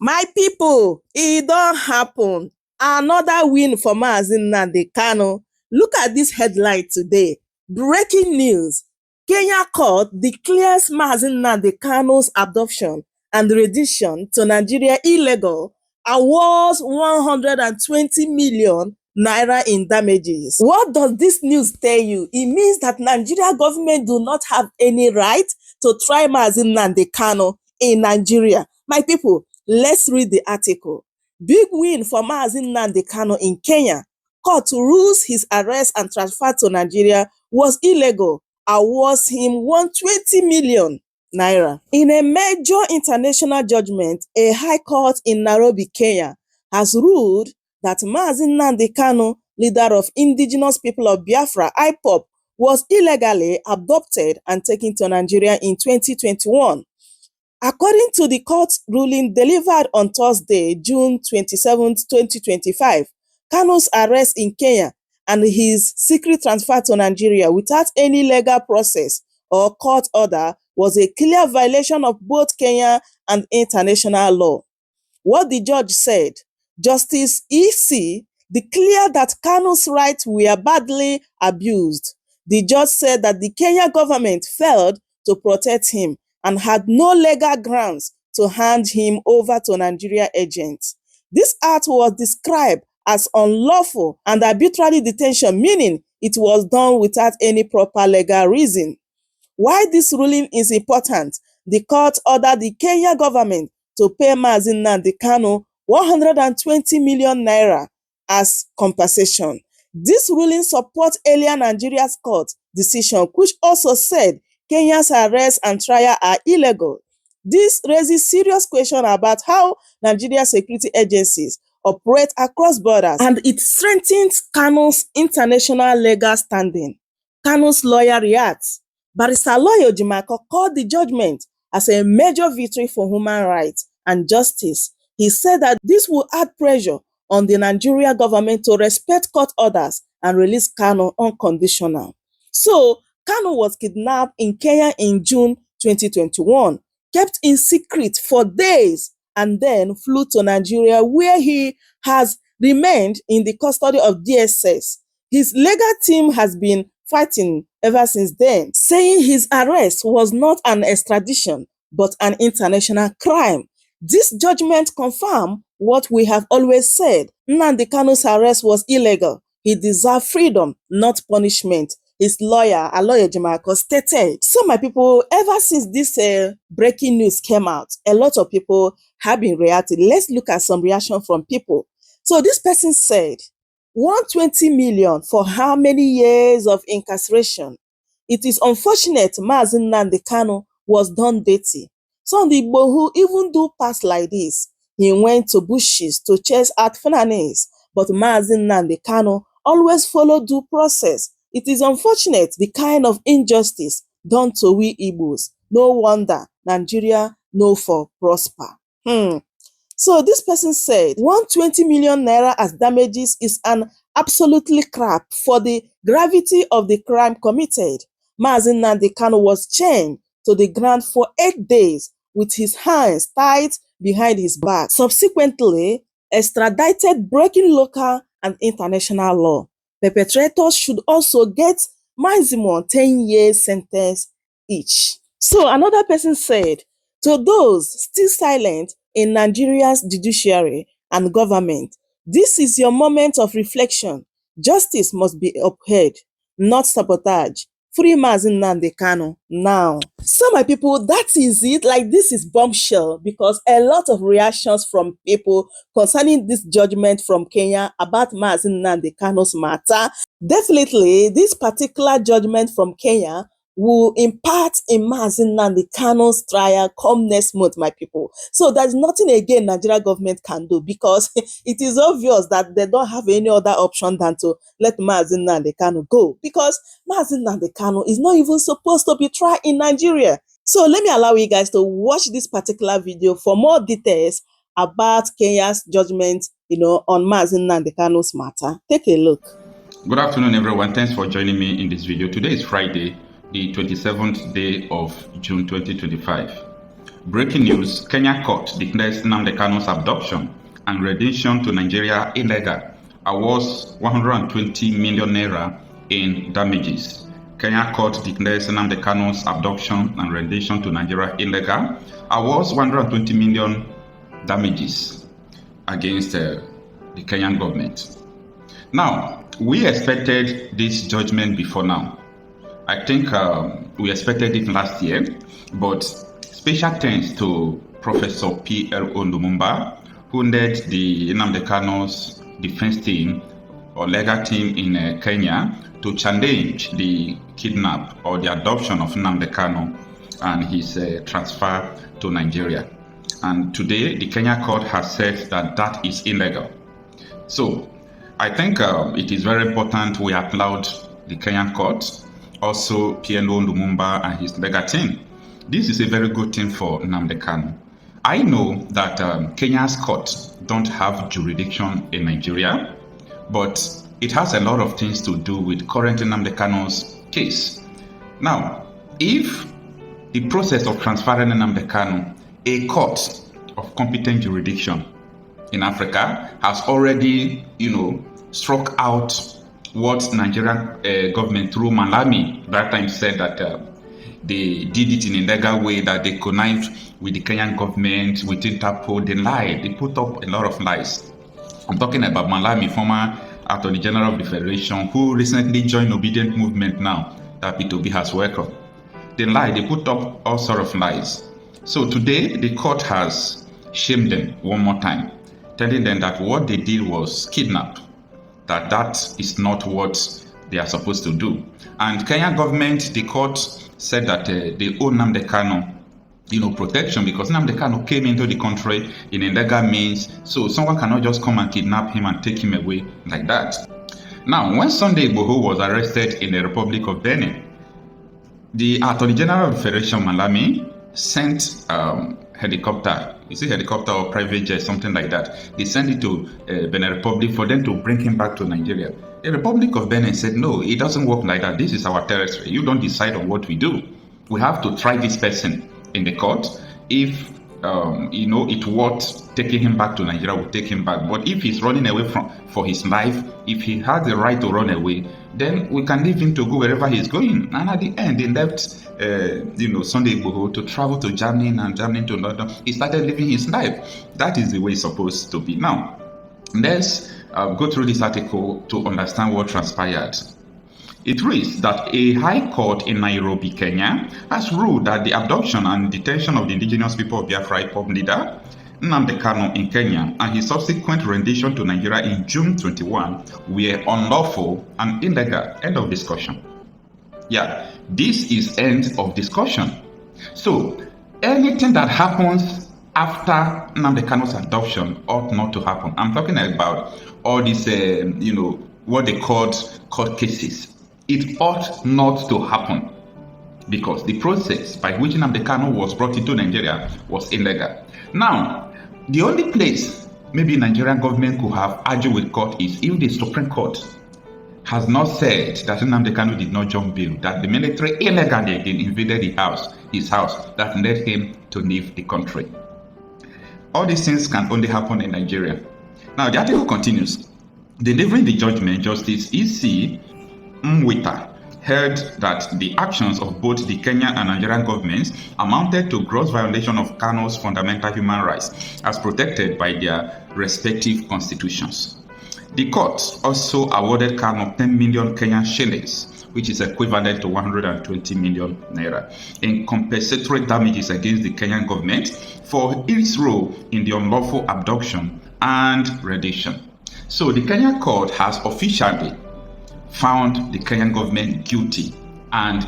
My people, it don't happen. Another win for Mazi Nnamdi Kanu. Look at this headline today. Breaking news. Kenya court declares Mazi Nnamdi Kanu's abduction and rendition to Nigeria illegal, awards 120 million naira in damages. What does this news tell you? It means that Nigeria government do not have any right to try Mazi Nnamdi Kanu in Nigeria. My people, let's read the article. Big win for Mazi Nnamdi Kanu in Kenya. Court rules his arrest and transfer to Nigeria was illegal. Awards him 120 million naira. In a major international judgment, a high court in Nairobi, Kenya, has ruled that Mazi Nnamdi Kanu, leader of indigenous people of Biafra, IPOB, was illegally abducted and taken to Nigeria in 2021. According to the court ruling delivered on Thursday, June 27, 2025, Kanu's arrest in Kenya and his secret transfer to Nigeria without any legal process or court order was a clear violation of both Kenya and international law. What the judge said, Justice E.C. declared that Kanu's rights were badly abused. The judge said that the Kenya government failed to protect him and had no legal grounds to hand him over to Nigeria agents. This act was described as unlawful and arbitrary detention, meaning it was done without any proper legal reason. Why this ruling is important, the court ordered the Kenya government to pay Mazi Nnamdi Kanu 120 million naira as compensation. This ruling supports earlier Nigeria's court decision, which also said Kenya's arrest and trial are illegal. This raises serious questions about how Nigeria's security agencies operate across borders, and it strengthens Kanu's international legal standing. Kanu's lawyer reacts. Barrister Lawyer Ojimako called the judgment as a major victory for human rights and justice. He said that this will add pressure on the Nigeria government to respect court orders and release Kanu unconditionally. So, Kanu was kidnapped in Kenya in June 2021, kept in secret for days, and then flew to Nigeria, where he has remained in the custody of DSS. His legal team has been fighting ever since then, saying his arrest was not an extradition, but an international crime. This judgment confirms what we have always said. Nnamdi Kanu's arrest was illegal. He deserved freedom, not punishment. His lawyer, Aloy Ojimako, stated. So my people, ever since this breaking news came out, a lot of people have been reacting. Let's look at some reaction from people. So this person said, 120 million for how many years of incarceration? It is unfortunate Mazi Nnamdi Kanu was done dirty. Some people who even do pass like this. He went to bushes to chase out Fulanis, but Mazi Nnamdi Kanu always followed due process. It is unfortunate the kind of injustice done to we Igbos. No wonder Nigeria no for prosper. So this person said 120 million naira as damages is an absolutely crap for the gravity of the crime committed. Mazi Nnamdi Kanu was chained to the ground for 8 days with his hands tied behind his back. Subsequently, extradited breaking local and international law. Perpetrators should also get maximum 10 years sentence each. So another person said, to those still silent in Nigeria's judiciary and government, this is your moment of reflection. Justice must be upheld, not sabotage. Free Mazi Nnamdi Kanu now. So my people, that is it. Like, this is bombshell because a lot of reactions from people concerning this judgment from Kenya about Mazi Nnamdi Kanu's matter. Definitely, this particular judgment from Kenya will impart in Mazi Nnamdi Kanu's trial come next month, my people. So there's nothing again Nigeria government can do because it is obvious that they don't have any other option than to let Mazi Nnamdi Kanu go, because Mazi Nnamdi Kanu is not even supposed to be tried in Nigeria. So let me allow you guys to watch this particular video for more details about Kenya's judgment, on Mazi Nnamdi Kanu's matter. Take a look. Good afternoon, everyone. Thanks for joining me in this video. Today is Friday, the 27th day of June 2025. Breaking news, Kenya court declares Nnamdi Kanu's abduction and rendition to Nigeria illegal. Awards 120 million naira in damages. Kenya court declares Nnamdi Kanu's abduction and rendition to Nigeria illegal. Awards 120 million damages against the Kenyan government. Now, we expected this judgment before now. I think we expected it last year, but special thanks to Professor P.L.O. Lumumba, who led the Nnamdi Kanu's defense team or legal team in Kenya to challenge the kidnap or the adoption of Nnamdi Kanu and his transfer to Nigeria. And today, the Kenya court has said that that is illegal. So, I think it is very important we applaud the Kenyan court, also P.L.O. Lumumba and his legal team. This is a very good thing for Nnamdi Kanu. I know that Kenya's court don't have jurisdiction in Nigeria, but it has a lot of things to do with current Nnamdi Kanu's case. Now, if the process of transferring Nnamdi Kanu, a court of competent jurisdiction in Africa has already, struck out what Nigerian government through Malami that time said that they did it in a legal way, that they connived with the Kenyan government, with Interpol. They lied. They put up a lot of lies. I'm talking about Malami, former Attorney General of the Federation, who recently joined Obedient Movement now that P2B has welcomed. They lied. They put up all sorts of lies. So today, the court has shamed them one more time, telling them that what they did was kidnap, that is not what they are supposed to do. And Kenyan government, the court said that they owe Nnamdi Kanu, protection, because Nnamdi Kanu came into the country in illegal means, so someone cannot just come and kidnap him and take him away like that. Now, when Sunday Igboho was arrested in the Republic of Benin, the Attorney General of the Federation, Malami, sent helicopter or private jet, something like that. They sent it to Benin Republic for them to bring him back to Nigeria. The Republic of Benin said, no, it doesn't work like that. This is our territory. You don't decide on what we do. We have to try this person in the court. If it worth taking him back to Nigeria, we'll take him back. But if he's running away for his life, if he has the right to run away, then we can leave him to go wherever he's going. And at the end, they left Sunday Igboho to travel to Germany and Germany to London. He started living his life. That is the way it's supposed to be. Now, let's go through this article to understand what transpired. It reads that a high court in Nairobi, Kenya, has ruled that the abduction and detention of the indigenous people of Biafra IPOB leader Nnamdi Kanu in Kenya and his subsequent rendition to Nigeria in June 21 were unlawful and illegal. End of discussion. Yeah, this is end of discussion. So, anything that happens after Nnamdi Kanu's adoption ought not to happen. I'm talking about all these, what they called court cases. It ought not to happen because the process by which Nnamdi Kanu was brought into Nigeria was illegal. Now, the only place maybe Nigerian government could have argued with court is if the Supreme Court has not said that Nnamdi Kanu did not jump bail, that the military illegally invaded his house, that led him to leave the country. All these things can only happen in Nigeria. Now, the article continues. Delivering the judgment, Justice E.C. Mwita held that the actions of both the Kenyan and Nigerian governments amounted to gross violation of Kanu's fundamental human rights as protected by their respective constitutions. The court also awarded Kanu 10 million Kenyan shillings, which is equivalent to 120 million naira, in compensatory damages against the Kenyan government for its role in the unlawful abduction and rendition. So the Kenyan court has officially found the Kenyan government guilty and,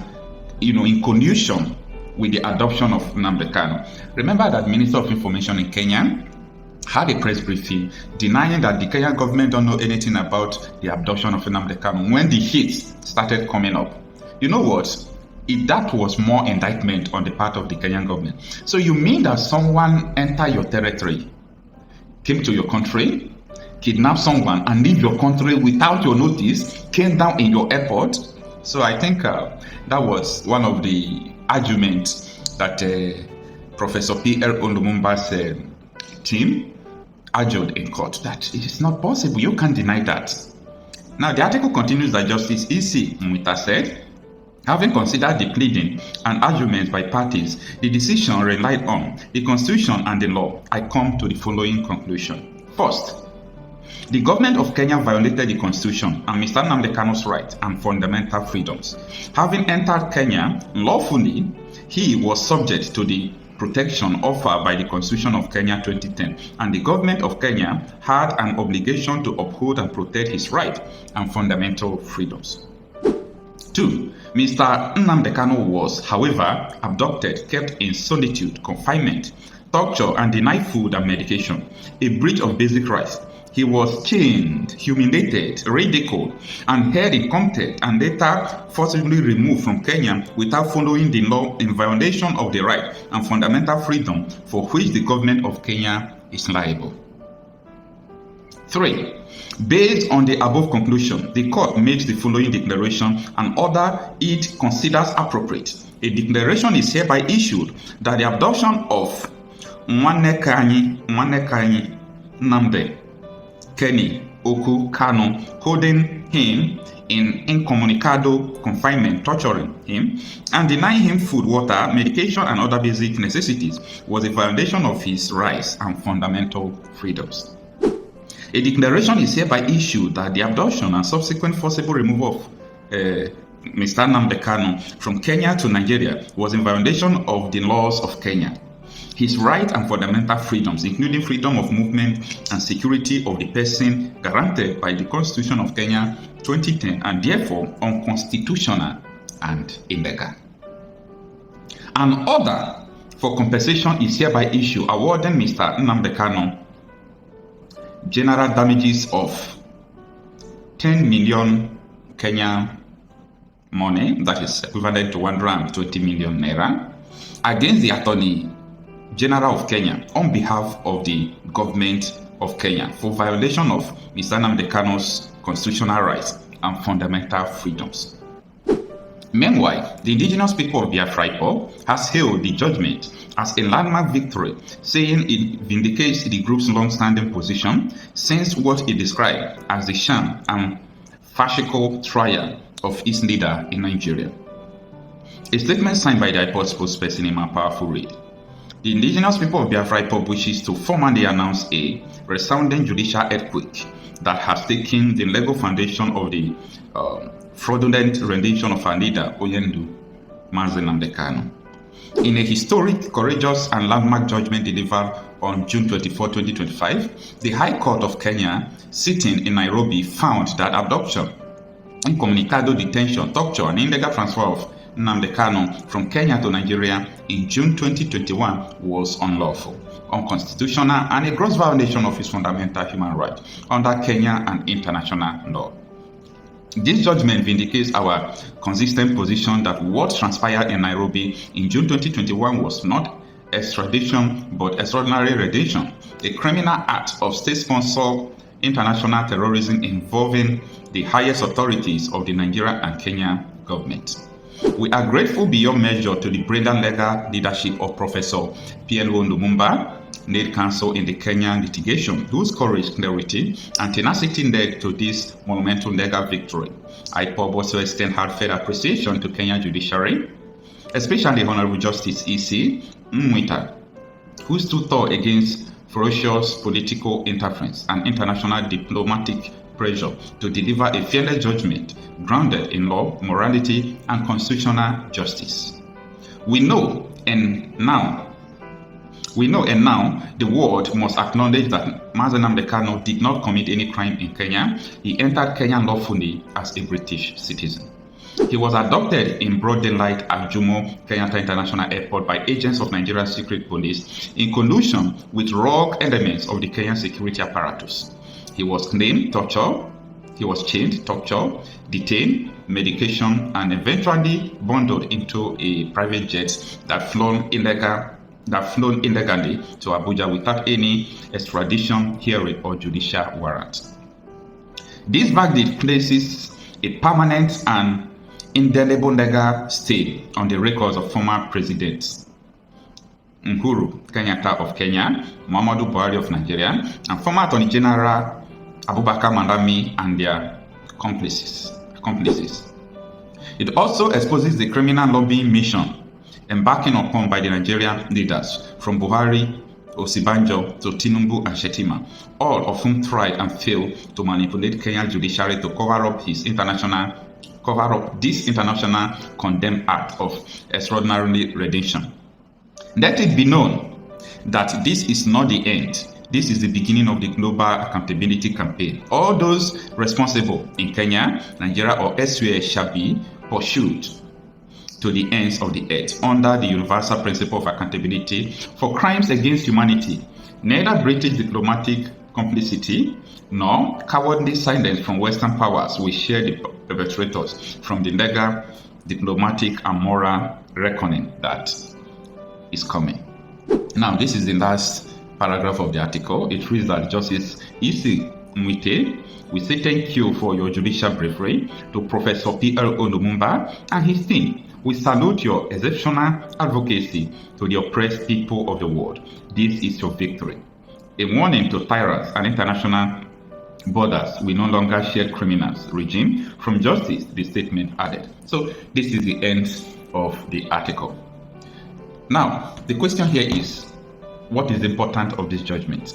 in collusion with the adoption of Nnamdi Kanu. Remember that Minister of Information in Kenya had a press briefing denying that the Kenyan government don't know anything about the abduction of Nnamdi Kanu when the hits started coming up. You know what? That was more indictment on the part of the Kenyan government. So you mean that someone entered your territory, came to your country, kidnap someone and leave your country without your notice, came down in your airport? So I think that was one of the arguments that Professor P.L. Lumumba's team argued in court that it is not possible. You can't deny that. Now, the article continues that Justice E.C. Mwita said, having considered the pleading and arguments by parties, the decision relied on the Constitution and the law. I come to the following conclusion. First, the government of Kenya violated the Constitution and Mr. Nnamdi Kanu's rights and fundamental freedoms. Having entered Kenya lawfully, he was subject to the protection offered by the Constitution of Kenya 2010, and the government of Kenya had an obligation to uphold and protect his rights and fundamental freedoms. 2. Mr. Nnamdi Kanu was, however, abducted, kept in solitude, confinement, torture, and denied food and medication, a breach of basic rights. He was chained, humiliated, ridiculed, and held in contempt and later forcibly removed from Kenya without following the law in violation of the right and fundamental freedom for which the government of Kenya is liable. 3. Based on the above conclusion, the court makes the following declaration and order it considers appropriate. A declaration is hereby issued that the abduction of Nnamdi Kanu, holding him in incommunicado confinement, torturing him, and denying him food, water, medication, and other basic necessities was a violation of his rights and fundamental freedoms. A declaration is hereby issued that the abduction and subsequent forcible removal of Mr. Nnamdi Kanu from Kenya to Nigeria was in violation of the laws of Kenya. His rights and fundamental freedoms, including freedom of movement and security of the person guaranteed by the Constitution of Kenya 2010, and therefore unconstitutional and illegal. An order for compensation is hereby issued awarding Mr. Nnamdi Kanu general damages of 10 million Kenyan money, that is equivalent to 120 million naira, against the Attorney General of Kenya on behalf of the government of Kenya for violation of Mr. Nnamdi Kanu's constitutional rights and fundamental freedoms. Meanwhile, the indigenous people of Biafra has hailed the judgment as a landmark victory, saying it vindicates the group's long-standing position since what it described as the sham and farcical trial of its leader in Nigeria. A statement signed by the IPOD spokesperson in a powerful read. The indigenous people of Biafra wishes to formally announce a resounding judicial earthquake that has taken the legal foundation of the fraudulent rendition of our leader, Mazi Nnamdi Kanu. In a historic, courageous, and landmark judgment delivered on June 24, 2025, the High Court of Kenya, sitting in Nairobi, found that abduction, incommunicado detention, torture, and illegal transfer of Nnamdi Kanu from Kenya to Nigeria in June 2021 was unlawful, unconstitutional, and a gross violation of his fundamental human rights under Kenya and international law. This judgment vindicates our consistent position that what transpired in Nairobi in June 2021 was not extradition but extraordinary rendition, a criminal act of state-sponsored international terrorism involving the highest authorities of the Nigeria and Kenya government. We are grateful beyond measure to the brilliant legal leadership of Professor P.L. Lumumba, lead counsel in the Kenyan litigation, whose courage, clarity, and tenacity led to this monumental legal victory. I also extend heartfelt appreciation to Kenyan judiciary, especially Honorable Justice E.C. Mwita, who stood tall against ferocious political interference and international diplomatic pressure to deliver a fearless judgment grounded in law, morality, and constitutional justice. We know and now the world must acknowledge that Mazi Nnamdi Kanu did not commit any crime in Kenya. He entered Kenya lawfully as a British citizen. He was abducted in broad daylight at Jomo Kenyatta International Airport by agents of Nigerian Secret Police in collusion with rogue elements of the Kenyan security apparatus. He was claimed torture. He was chained, tortured, detained, medication, and eventually bundled into a private jet that flown illegally to Abuja without any extradition hearing or judicial warrant. This verdict places a permanent and indelible legal stain on the records of former presidents Uhuru Kenyatta of Kenya, Muhammadu Buhari of Nigeria, and former Attorney General Abubakar Malami and their accomplices. It also exposes the criminal lobbying mission embarking upon by the Nigerian leaders from Buhari, Osibanjo to Tinubu and Shetima, all of whom tried and failed to manipulate Kenyan judiciary to cover up this international condemned act of extraordinary rendition. Let it be known that this is not the end. This is the beginning of the global accountability campaign. All those responsible in Kenya, Nigeria, or elsewhere shall be pursued to the ends of the earth under the universal principle of accountability for crimes against humanity. Neither British diplomatic complicity nor cowardly silence from Western powers will share the perpetrators from the legal, diplomatic, and moral reckoning that is coming. Now, this is the last paragraph of the article. It reads that Justice Isi Mwite, we say thank you for your judicial bravery to Professor P.L.O. Lumumba and his team. We salute your exceptional advocacy to the oppressed people of the world. This is your victory. A warning to tyrants and international borders. We no longer share criminals regime from justice, the statement added. So this is the end of the article. Now, the question here is, what is the importance of this judgment?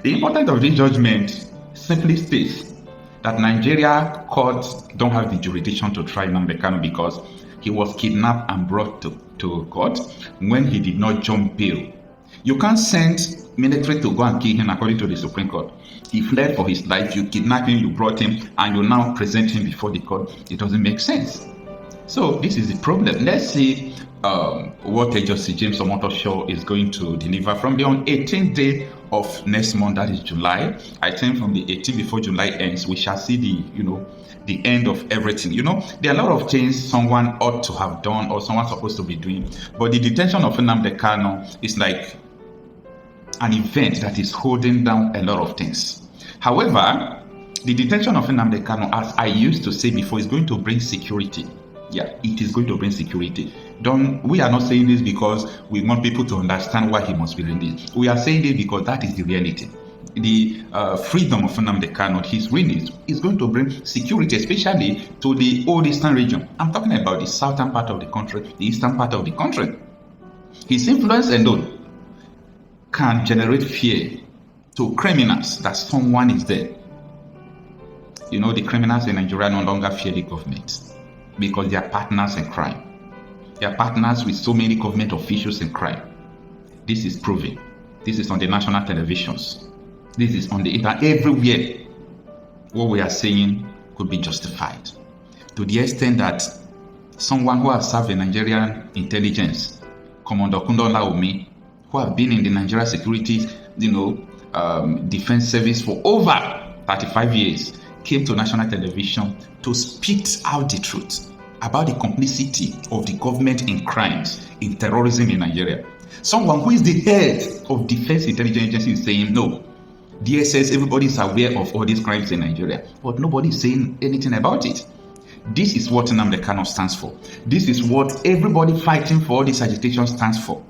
The importance of this judgment simply states that Nigeria courts don't have the jurisdiction to try Nnamdi Kanu because he was kidnapped and brought to court when he did not jump bail. You can't send military to go and kill him according to the Supreme Court. He fled for his life, you kidnapped him, you brought him, and you now present him before the court. It doesn't make sense. So this is the problem. Let's see what Justice James Omotosho is going to deliver from the 18th day of next month, that is July. I think from the 18th before July ends, we shall see the end of everything. There are a lot of things someone ought to have done or someone's supposed to be doing, but the detention of Nnamdi Kanu is like an event that is holding down a lot of things. However, the detention of Nnamdi Kanu, as I used to say before, is going to bring security. Yeah, it is going to bring security. We are not saying this because we want people to understand why he must be released. We are saying this because that is the reality. The freedom of Nnamdi Kanu, his release, is going to bring security, especially to the old eastern region. I'm talking about the southern part of the country, the eastern part of the country. His influence alone can generate fear to criminals that someone is there. The criminals in Nigeria no longer fear the government because they are partners in crime. They are partners with so many government officials in crime. This is proven. This is on the national televisions. This is on the internet. Everywhere, what we are saying could be justified. To the extent that someone who has served the Nigerian intelligence, Commander Kundon Laomi, who have been in the Nigeria security, defense service for over 35 years, came to national television to speak out the truth about the complicity of the government in crimes, in terrorism in Nigeria. Someone who is the head of defense intelligence agency is saying, no, DSS, everybody is aware of all these crimes in Nigeria, but nobody is saying anything about it. This is what Nnamdi Kanu stands for. This is what everybody fighting for all this agitation stands for.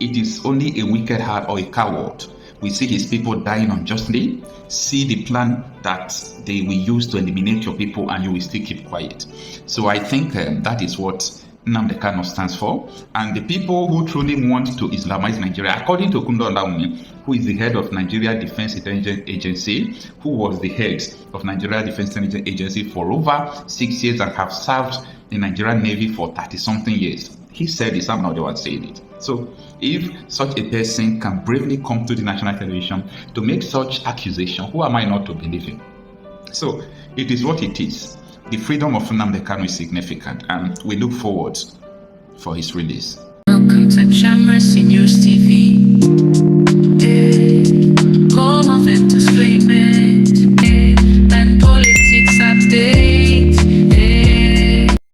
It is only a wicked heart or a coward. We see his people dying unjustly, see the plan that they will use to eliminate your people, and you will still keep quiet. So I think that is what Nnamdi Kanu stands for. And the people who truly want to Islamize Nigeria, according to Kundon Laomi, who is the head of Nigeria Defense Intelligence Agency, who was the head of Nigeria Defense Intelligence Agency for over 6 years and have served in Nigerian Navy for 30-something years. He said this, I'm not the one saying it. So if such a person can bravely come to the national television to make such accusation, who am I not to believe him? So it is what it is. The freedom of Nnamdi Kanu is significant, and we look forward for his release. Welcome to Chamrasi News TV.